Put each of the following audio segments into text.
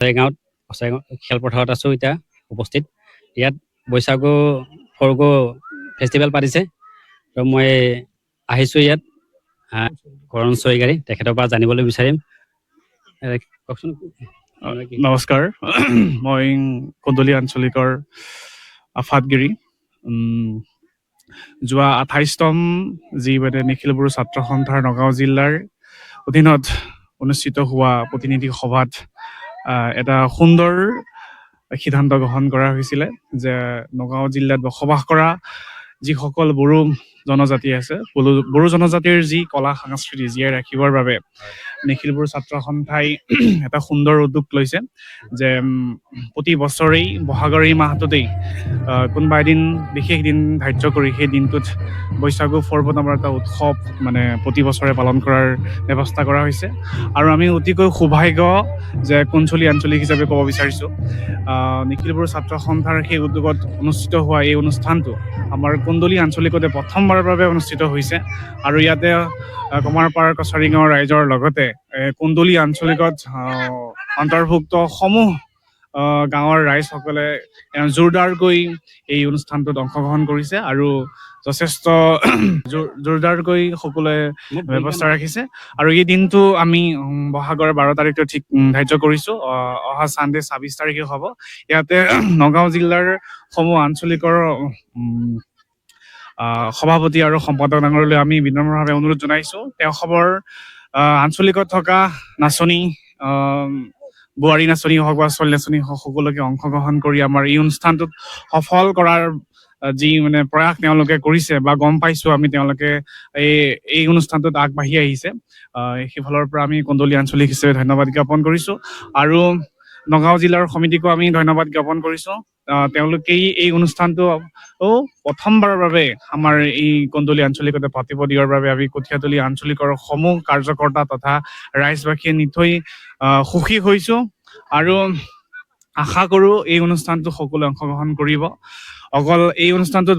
গাঁৱত খেলপথাৰত আছোঁ এতিয়া উপস্থিত। ইয়াত বৈশাগু সৰুগো ফেষ্টিভেল পাতিছে। তো মই আহিছোঁ ইয়াত কৰণ চৈগাৰী তেখেতৰ পৰা জানিবলৈ বিচাৰিম। কওকচোন। নমস্কাৰ। মই কন্দলি আঞ্চলিকৰ আফাদগিৰি। যোৱা 28তম যি মানে নিখিল বড়ো ছাত্ৰ সন্থাৰ নগাঁও জিলাৰ অধীনত অনুষ্ঠিত হোৱা প্ৰতিনিধি সভাত এটা সুন্দৰ সিদ্ধান্ত গ্ৰহণ কৰা হৈছিলে যে নগাঁও জিলাত বসবাস কৰা যিসকল বড়ো জনজাতি আছে, বড়ো জনজাতিৰ যি কলা সংস্কৃতি জীয়াই ৰাখিবৰ বাবে নিখিল বড়ো ছাত্ৰ সন্থাই এটা সুন্দৰ উদ্যোগ লৈছে যে প্ৰতি বছৰেই বহাগৰ এই মাহটোতেই কোনোবা এদিন বিশেষ দিন ধাৰ্য কৰি সেই দিনটোত বৈশাগু পৰ্ব নামৰ এটা উৎসৱ মানে প্ৰতি বছৰে পালন কৰাৰ ব্যৱস্থা কৰা হৈছে। আৰু আমি অতিকৈ সৌভাগ্য যে কঞ্চলী আঞ্চলিক হিচাপে ক'ব বিচাৰিছোঁ নিখিল বড়ো ছাত্ৰ সন্থাৰ সেই উদ্যোগত অনুষ্ঠিত হোৱা এই অনুষ্ঠানটো আমাৰ কন্দলি আঞ্চলিকতে প্ৰথমবাৰৰ বাবে অনুষ্ঠিত হৈছে। আৰু ইয়াতে কমাৰপাৰ কছাৰী গাঁৱৰ ৰাইজৰ লগতে কন্দলি আঞ্চলিকত অন্তৰ্ভুক্ত সমূহ গাঁৱৰ ৰাইজসকলে জোৰদাৰকৈ এই অনুষ্ঠানটোত অংশগ্ৰহণ কৰিছে আৰু যথেষ্ট জোৰদাৰকৈ সকলোৱে ব্যৱস্থা ৰাখিছে। আৰু এই দিনটো আমি বহাগৰ 12 তাৰিখটো ঠিক ধাৰ্য কৰিছোঁ। অহা ছানডে 26 তাৰিখে হ'ব। ইয়াতে নগাঁও জিলাৰ সমূহ আঞ্চলিকৰ সভাপতি আৰু সম্পাদক ডাঙৰলৈ আমি বিনম্ৰভাৱে অনুৰোধ জনাইছোঁ তেওঁসবৰ আঞ্চলিকত থকা নাচনী বোৱাৰী নাচনী হওক বা ছোৱালী নাচনী হওক সকলোকে অংশগ্ৰহণ কৰি আমাৰ এই অনুষ্ঠানটোত সফল কৰাৰ যি মানে প্ৰয়াস তেওঁলোকে কৰিছে বা গম পাইছোঁ আমি তেওঁলোকে এই অনুষ্ঠানটোত আগবাঢ়ি আহিছে। সেইফালৰ পৰা আমি কন্দলি আঞ্চলিক হিচাপে ধন্যবাদ জ্ঞাপন কৰিছোঁ। আৰু নগাঁও জিলাৰ সমিতিকো আমি ধন্যবাদ জ্ঞাপন কৰিছোঁ। তেওঁলোকেই এই অনুষ্ঠানটো প্ৰথমবাৰৰ বাবে আমাৰ এই কন্দলি আঞ্চলিকতে পাতিব দিয়াৰ বাবে আমি কঠীয়াতলি আঞ্চলিকৰ সমূহ কাৰ্যকৰ্তা তথা ৰাইজবাসীয়ে নিথৈ সুখী হৈছোঁ আৰু আশা কৰোঁ এই অনুষ্ঠানটো সকলোৱে অংশগ্ৰহণ কৰিব। অকল এই অনুষ্ঠানটোত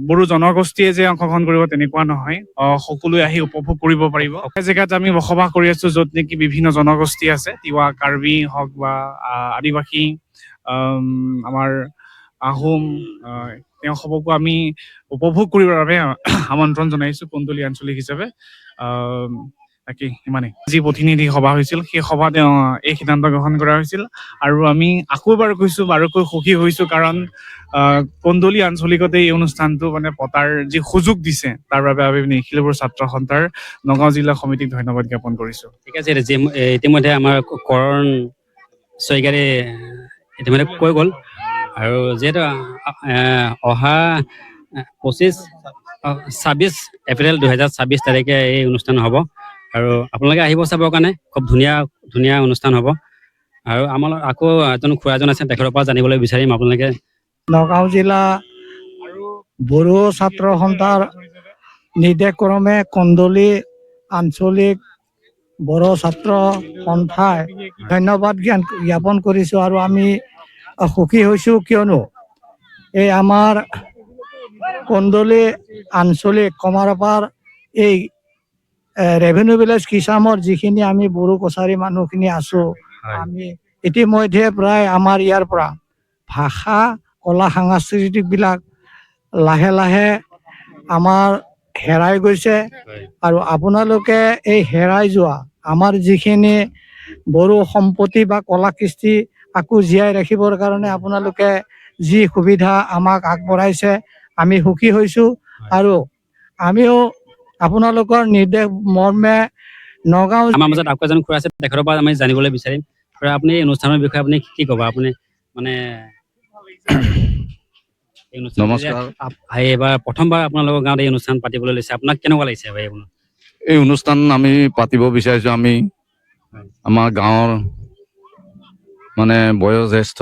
বড়ো জনগোষ্ঠীয়ে যে অংশগ্ৰহণ কৰিব তেনেকুৱা নহয়, সকলোৱে আহি উপভোগ কৰিব পাৰিব। জেগাত আমি বসবাস কৰি আছোঁ য'ত নেকি বিভিন্ন জনগোষ্ঠী আছে, তিৱা কাৰ্বি হওক বা আদিবাসী আমাৰ আহোম তেওঁ সবকো আমি উপভোগ কৰিবৰ বাবে আমন্ত্ৰণ জনাইছোঁ কন্দলি আঞ্চলিক হিচাপে। তাকে ইমানেই। যি প্ৰতিনিধি সভা হৈছিল সেই সভাত এই সিদ্ধান্ত গ্ৰহণ কৰা হৈছিল আৰু আমি আকৌ এবাৰ কৈছোঁ বাৰুকৈ সুখী হৈছোঁ কাৰণ কন্দলি আঞ্চলিকতে এই অনুষ্ঠানটো মানে পতাৰ যি সুযোগ দিছে তাৰ বাবে আমি নিখিল বড়ো ছাত্ৰ সন্থাৰ নগাঁও জিলা সমিতিক ধন্যবাদ জ্ঞাপন কৰিছোঁ। ঠিক আছে। ইতিমধ্যে আমাৰ কৰণ চৈগাৰী ইতিমধ্যে কৈ গ'ল আৰু যিহেতু অহা 26 এপ্ৰিল 2026 তাৰিখে এই অনুষ্ঠান হ'ব আৰু আপোনালোকে আহিব চাবৰ কাৰণে। খুব ধুনীয়া অনুষ্ঠান হ'ব। আৰু আমাৰ আকৌ এজন খুৰা এজন আছে তেখেতৰ পৰা জানিবলৈ বিচাৰিম। আপোনালোকে নগাঁও জিলা বড়ো ছাত্ৰ সন্থাৰ নিৰ্দেশক্ৰমে কন্দলি আঞ্চলিক বড়ো ছাত্ৰ সন্থাই ধন্যবাদ জ্ঞাপন কৰিছোঁ আৰু আমি সুখী হৈছোঁ কিয়নো এই আমাৰ কন্দলি আঞ্চলিক কমাৰপাৰ এই ৰেভিনিউ ভিলেজ কিচামৰ যিখিনি আমি বড়ো কছাৰী মানুহখিনি আছোঁ, আমি ইতিমধ্যে প্ৰায় আমাৰ ইয়াৰ পৰা ভাষা কলা সাংস্কৃতিকবিলাক লাহে লাহে আমাৰ হেৰাই গৈছে। আৰু আপোনালোকে এই হেৰাই যোৱা আমাৰ যিখিনি বড়ো সম্পত্তি বা কলা কৃষ্টি আকৌ জীয়াই ৰাখিবৰ কাৰণে আপোনালোকে যি সুবিধা আমাক আগবঢ়াইছে আমি সুখী হৈছোঁ। আৰু আমিও আপোনালোকৰ নিৰ্দেশ মৰ্মে নগাঁও আমাৰ মাজত আকৌ এজন খুৰা আছে তেখেতৰ পৰা আমি জানিবলৈ বিচাৰিম। খুৰা, আপুনি এই অনুষ্ঠানৰ বিষয়ে আপুনি কি ক'ব? আপুনি মানে নমস্কাৰ। এইবাৰ প্ৰথমবাৰ আপোনালোকৰ গাঁৱত এই অনুষ্ঠান পাতিবলৈ লৈছে, আপোনাক কেনেকুৱা লাগিছে? এই অনুষ্ঠান আমি পাতিব বিচাৰিছোঁ। আমি আমাৰ গাঁৱৰ মানে বয়োজ্যেষ্ঠ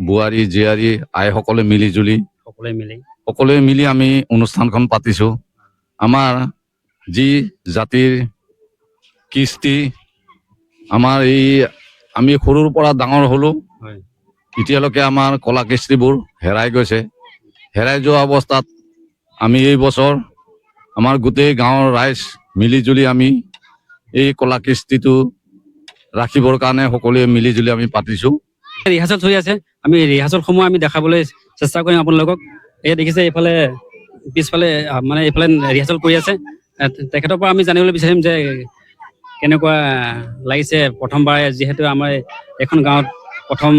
বোৱাৰী জীয়াৰী আইসকলে সকলোৱে মিলি আমি অনুষ্ঠানখন পাতিছোঁ। আমাৰ যি জাতিৰ কৃষ্টি আমাৰ আমি সৰুৰ পৰা ডাঙৰ হ'লোঁ, এতিয়ালৈকে আমাৰ কলা কৃষ্টিবোৰ হেৰাই গৈছে। হেৰাই যোৱা অৱস্থাত আমি এই বছৰ আমাৰ গোটেই গাঁৱৰ ৰাইজ মিলি জুলি আমি এই কলা কৃষ্টিটো ৰাখিবৰ কাৰণে সকলোৱে মিলি জুলি আমি পাতিছো। ৰিহাৰ্চেল চলি আছে, আমি ৰিহাৰ্চেলসমূহ আমি দেখাবলৈ চেষ্টা কৰিম আপোনালোকক। এই দেখিছে এইফালে পিছফালে মানে এইফালে ৰিহাৰ্চেল কৰি আছে। তেখেতৰ পৰা আমি জানিবলৈ বিচাৰিম যে কেনেকুৱা লাগিছে প্ৰথমবাৰ, যিহেতু আমাৰ এখন গাঁৱত প্ৰথম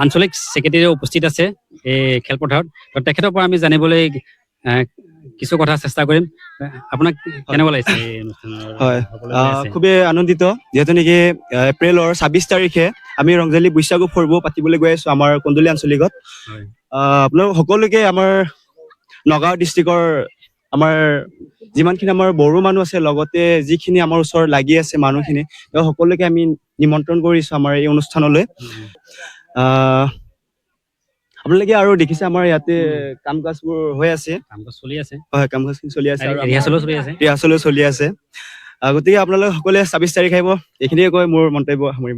আঞ্চলিক ছেক্ৰেটাৰী উপস্থিত আছে এই খেলপথাৰত। তেখেতৰ পৰা আমি জানিবলৈ কিছু কথা চেষ্টা কৰিম। আপোনাক কেনেকুৱা লাগিছে এই অনুষ্ঠানৰ? হয়, সকলোৱে গৈ আছে। খুবেই আনন্দিত, যিহেতু নেকি এপ্ৰিলৰ 26 তাৰিখে আমি ৰংজালী বৈশাগু পৰ্ব পাতিবলৈ গৈ আছো আমাৰ কন্দলী আঞ্চলিকত। হয়। আপোনালোক সকলোকে আমাৰ নগাঁও ডিষ্ট্ৰিক্টৰ আমাৰ যিমানখিনি আমাৰ বড়ো মানুহ আছে, লগতে যিখিনি আমাৰ ওচৰত লাগি আছে মানুহখিনি, তেওঁ সকলোকে আমি নিমন্ত্ৰণ কৰিছো আমাৰ এই অনুষ্ঠানলৈ। আপোনালোকে আৰু দেখিছে আমাৰ ইয়াতে কাম কাজবোৰ হৈ আছে। কাম-কাজ চলি আছে, হয়, কাম কাজখিনি চলি আছে আৰু ৰিহাৰ্চেলো চলি আছে। ৰিহাৰ্চলো চলি আছে। গতিকে আপোনালোক সকলোৱে 26 তাৰিখ আহিব। এইখিনিয়ে কৈ মোৰ মন্তব্য সামৰিম।